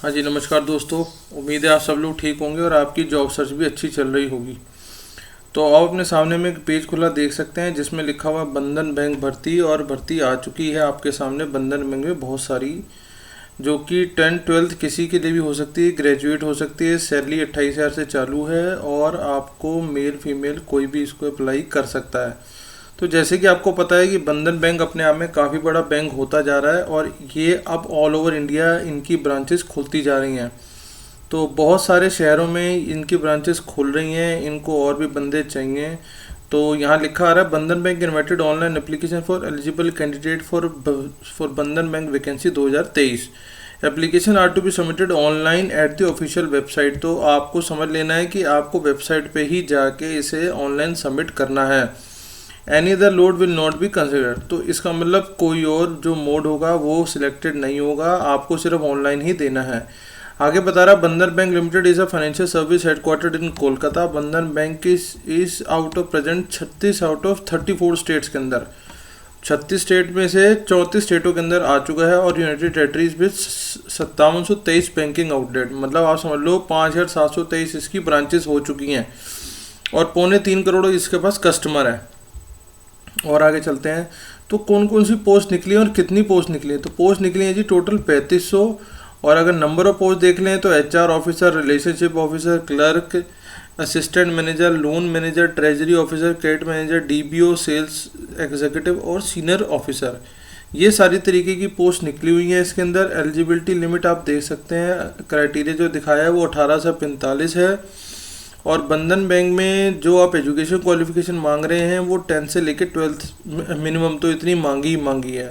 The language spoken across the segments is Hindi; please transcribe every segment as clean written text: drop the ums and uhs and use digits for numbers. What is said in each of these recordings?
हाँ जी, नमस्कार दोस्तों। उम्मीद है आप सब लोग ठीक होंगे और आपकी जॉब सर्च भी अच्छी चल रही होगी। तो आप अपने सामने में एक पेज खुला देख सकते हैं जिसमें लिखा हुआ है बंधन बैंक भर्ती, और भर्ती आ चुकी है आपके सामने। बंधन बैंक में बहुत सारी, जो कि 10th 12th किसी के लिए भी हो सकती है, ग्रेजुएट हो सकती है। सैलरी 28,000 से चालू है और आपको मेल फीमेल कोई भी इसको अप्लाई कर सकता है। तो जैसे कि आपको पता है कि बंधन बैंक अपने आप में काफ़ी बड़ा बैंक होता जा रहा है और ये अब ऑल ओवर इंडिया इनकी ब्रांचेस खुलती जा रही हैं। तो बहुत सारे शहरों में इनकी ब्रांचेस खुल रही हैं, इनको और भी बंदे चाहिए। तो यहाँ लिखा आ रहा है Bandhan Bank invited online application for eligible candidate for Bandhan Bank vacancy 2023। Application are to be submitted online at the official website. तो आपको समझ लेना है कि आपको वेबसाइट पे ही जाके इसे ऑनलाइन सबमिट करना है। Any other load will not be considered. तो इसका मतलब कोई और जो मोड होगा वो सिलेक्टेड नहीं होगा, आपको सिर्फ ऑनलाइन ही देना है। आगे बता रहा Bandhan Bank Limited is a financial service headquartered in Kolkata. Bandhan Bank is out of present 36 out of 34 states के अंदर, 36 स्टेट में से 34 स्टेटों के अंदर आ चुका है और यूनाइटेड टेरिटरीज में 5723 बैंकिंग आउटलेट, मतलब आप समझ लो 5723 इसकी ब्रांचेस हो चुकी हैं और 2.25 करोड़ इसके पास कस्टमर है। और आगे चलते हैं तो कौन कौन सी पोस्ट निकली और कितनी पोस्ट निकली है। तो पोस्ट निकली है जी टोटल 3500। और अगर नंबर ऑफ पोस्ट देख लें तो HR officer, relationship officer, clerk, assistant manager, loan manager, treasury officer, credit manager, DBO, sales executive और सीनियर ऑफिसर, ये सारी तरीके की पोस्ट निकली हुई हैं इसके अंदर। एलिजिबिलिटी लिमिट आप देख सकते हैं, क्राइटेरिया जो दिखाया है वो 18 से 45 है। और बंधन बैंक में जो आप एजुकेशन क्वालिफिकेशन मांग रहे हैं वो 10 से लेकर 12th मिनिमम तो इतनी मांगी ही मांगी है।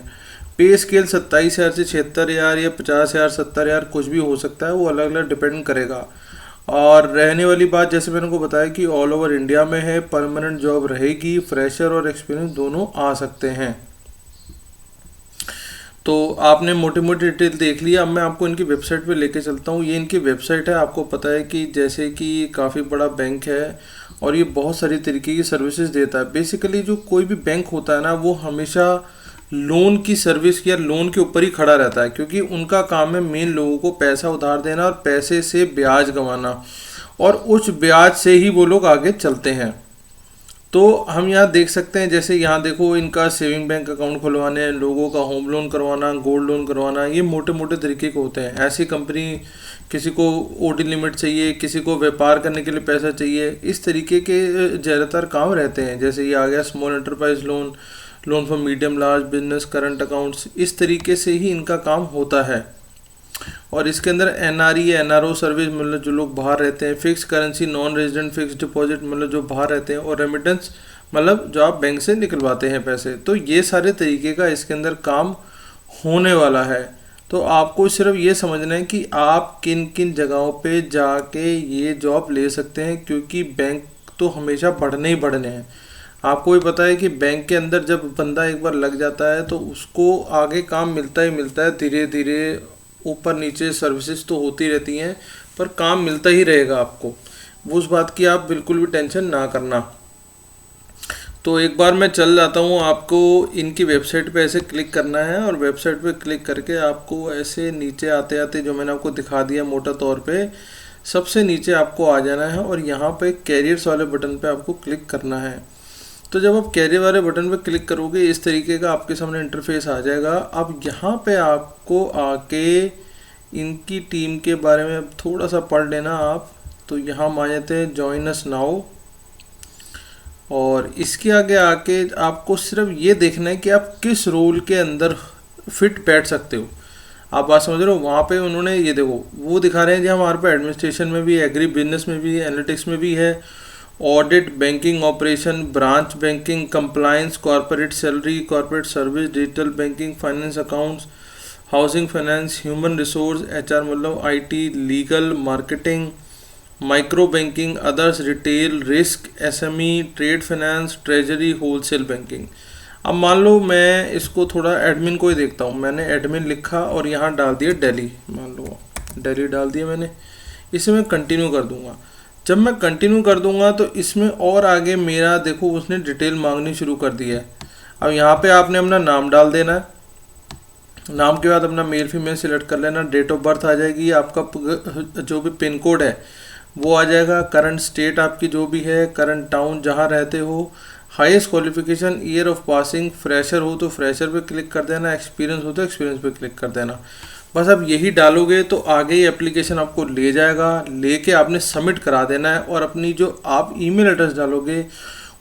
पे स्केल 27,000 से 76,000 या 50,000 70,000 कुछ भी हो सकता है, वो अलग अलग डिपेंड करेगा। और रहने वाली बात जैसे मैंने को बताया कि ऑल ओवर इंडिया में है, परमानेंट जॉब रहेगी, फ्रेशर और एक्सपीरियंस दोनों आ सकते हैं। तो आपने मोटी मोटी डिटेल देख लिया। अब मैं आपको इनकी वेबसाइट पे लेके चलता हूँ। ये इनकी वेबसाइट है। आपको पता है कि जैसे कि काफ़ी बड़ा बैंक है और ये बहुत सारी तरीके की सर्विसेज देता है। बेसिकली जो कोई भी बैंक होता है ना, वो हमेशा लोन की सर्विस या लोन के ऊपर ही खड़ा रहता है, क्योंकि उनका काम है मेन लोगों को पैसा उधार देना और पैसे से ब्याज गंवाना, और उस ब्याज से ही वो लोग आगे चलते हैं। तो हम यहाँ देख सकते हैं, जैसे यहाँ देखो इनका सेविंग बैंक अकाउंट खुलवाने, लोगों का होम लोन करवाना, गोल्ड लोन करवाना, ये मोटे मोटे तरीके के होते हैं। ऐसी कंपनी, किसी को ओडी लिमिट चाहिए, किसी को व्यापार करने के लिए पैसा चाहिए, इस तरीके के ज़्यादातर काम रहते हैं। जैसे ये आ गया small enterprise loan, loan for medium large business, current accounts, इस तरीके से ही इनका काम होता है। और इसके अंदर एनआरई एनआरओ सर्विस, मतलब जो लोग बाहर रहते हैं, fix currency non resident fix deposit, मतलब जो बाहर रहते हैं, और रेमिटेंस, मतलब जो आप बैंक से निकलवाते हैं पैसे। तो ये सारे तरीके का इसके अंदर काम होने वाला है। तो आपको सिर्फ ये समझना है कि आप किन किन जगहों पे जाके ये जॉब ले सकते हैं, क्योंकि बैंक तो हमेशा बढ़ने ही बढ़ने हैं। आपको भी पता है कि बैंक के अंदर जब बंदा एक बार लग जाता है तो उसको आगे काम मिलता ही मिलता है। धीरे धीरे ऊपर नीचे सर्विसेज तो होती रहती हैं, पर काम मिलता ही रहेगा आपको। वो उस बात की आप बिल्कुल भी टेंशन ना करना। तो एक बार मैं चल जाता हूँ, आपको इनकी वेबसाइट पे ऐसे क्लिक करना है और वेबसाइट पे क्लिक करके आपको ऐसे नीचे आते आते जो मैंने आपको दिखा दिया मोटा तौर पे, सबसे नीचे आपको आ जाना है और यहाँ पे कैरियर्स वाले बटन पे आपको क्लिक करना है। तो जब आप कैरियर वाले बटन पे क्लिक करोगे इस तरीके का आपके सामने इंटरफेस आ जाएगा। अब यहाँ पे आपको आके इनकी टीम के बारे में थोड़ा सा पढ़ लेना आप। तो यहाँ हम आ जाते हैं जॉइन अस नाउ, और इसके आगे आके आपको सिर्फ ये देखना है कि आप किस रोल के अंदर फिट बैठ सकते हो। आप बात समझ रहे हो। वहाँ पे उन्होंने ये देखो वो दिखा रहे हैं जी, हमारे पे एडमिनिस्ट्रेशन में भी, एग्री बिजनेस में भी, एनालिटिक्स में भी है, audit, banking operation, branch banking, compliance, corporate salary, corporate service, digital banking, finance accounts, housing finance, human resource, HR मतलब IT, legal, marketing, micro banking, others, retail, risk, SME, trade finance, treasury, wholesale banking. अब मान लो मैं इसको थोड़ा एडमिन को ही देखता हूँ। मैंने एडमिन लिखा और यहाँ डाल दिया दिल्ली, मान लो दिल्ली डाल दिया मैंने। इसे मैं कंटिन्यू कर दूंगा। जब मैं कंटिन्यू कर दूंगा तो इसमें और आगे मेरा देखो उसने डिटेल मांगनी शुरू कर दी है। अब यहाँ पे आपने अपना नाम डाल देना है। नाम के बाद अपना मेल फीमेल सिलेक्ट कर लेना, डेट ऑफ बर्थ आ जाएगी, आपका जो भी पिन कोड है वो आ जाएगा, करंट स्टेट आपकी जो भी है, करंट टाउन जहाँ रहते हो, highest qualification, year of passing, fresher हो तो फ्रेशर पे क्लिक कर देना, एक्सपीरियंस हो तो एक्सपीरियंस पे क्लिक कर देना। बस अब यही डालोगे तो आगे ये एप्लीकेशन आपको ले जाएगा, लेके आपने सबमिट करा देना है। और अपनी जो आप ईमेल एड्रेस डालोगे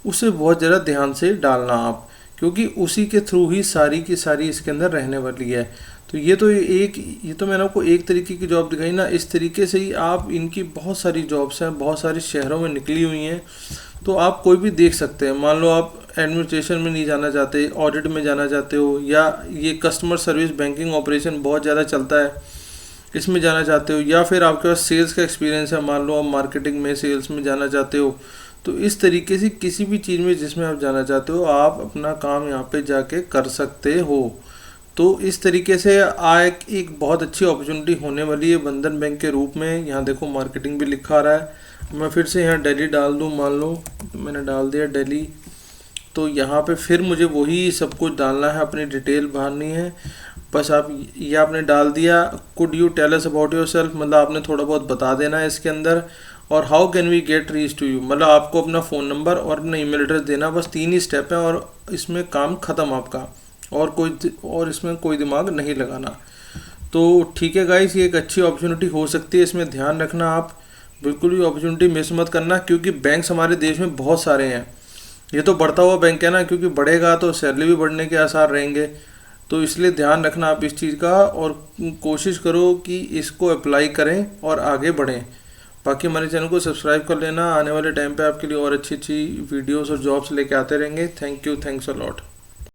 उसे बहुत ज़रा ध्यान से डालना आप, क्योंकि उसी के थ्रू ही सारी की सारी इसके अंदर रहने वाली है। तो ये तो मैंने आपको एक तरीके की जॉब दिखाई ना, इस तरीके से ही आप इनकी बहुत सारी जॉब्स हैं, बहुत सारे शहरों में निकली हुई हैं। तो आप कोई भी देख सकते हैं। मान लो आप एडमिनिस्ट्रेशन में नहीं जाना चाहते, ऑडिट में जाना चाहते हो, या ये कस्टमर सर्विस बैंकिंग ऑपरेशन बहुत ज़्यादा चलता है इसमें जाना चाहते हो, या फिर आपके पास सेल्स का एक्सपीरियंस है, मान लो आप मार्केटिंग में सेल्स में जाना चाहते हो, तो इस तरीके से किसी भी चीज़ में जिसमें आप जाना चाहते हो आप अपना काम यहाँ पे जाके कर सकते हो। तो इस तरीके से एक बहुत अच्छी अपॉर्चुनिटी होने वाली है बंधन बैंक के रूप में। यहाँ देखो मार्केटिंग भी लिखा आ रहा है। मैं फिर से यहाँ दिल्ली डाल दूँ, मान लो मैंने डाल दिया दिल्ली, तो यहाँ पे फिर मुझे वही सब कुछ डालना है, अपनी डिटेल भरनी है। बस आप ये आपने डाल दिया, could you tell us about yourself, मतलब आपने थोड़ा बहुत बता देना है इसके अंदर। और how can we get reach to you, मतलब आपको अपना फ़ोन नंबर और अपना ईमेल एड्रेस देना। बस 3 ही स्टेप है और इसमें काम ख़त्म आपका, और इसमें कोई दिमाग नहीं लगाना। तो ठीक है गाइस, ये एक अच्छी अपॉर्चुनिटी हो सकती है, इसमें ध्यान रखना आप, बिल्कुल भी अपॉर्चुनिटी मिस मत करना, क्योंकि बैंक्स हमारे देश में बहुत सारे हैं। ये तो बढ़ता हुआ बैंक है ना, क्योंकि बढ़ेगा तो सैलरी भी बढ़ने के आसार रहेंगे। तो इसलिए ध्यान रखना आप इस चीज़ का, और कोशिश करो कि इसको अप्लाई करें और आगे बढ़ें। बाकी हमारे चैनल को सब्सक्राइब कर लेना, आने वाले टाइम पे आपके लिए और अच्छी अच्छी वीडियोस और जॉब्स लेके आते रहेंगे। Thank you, thanks a lot.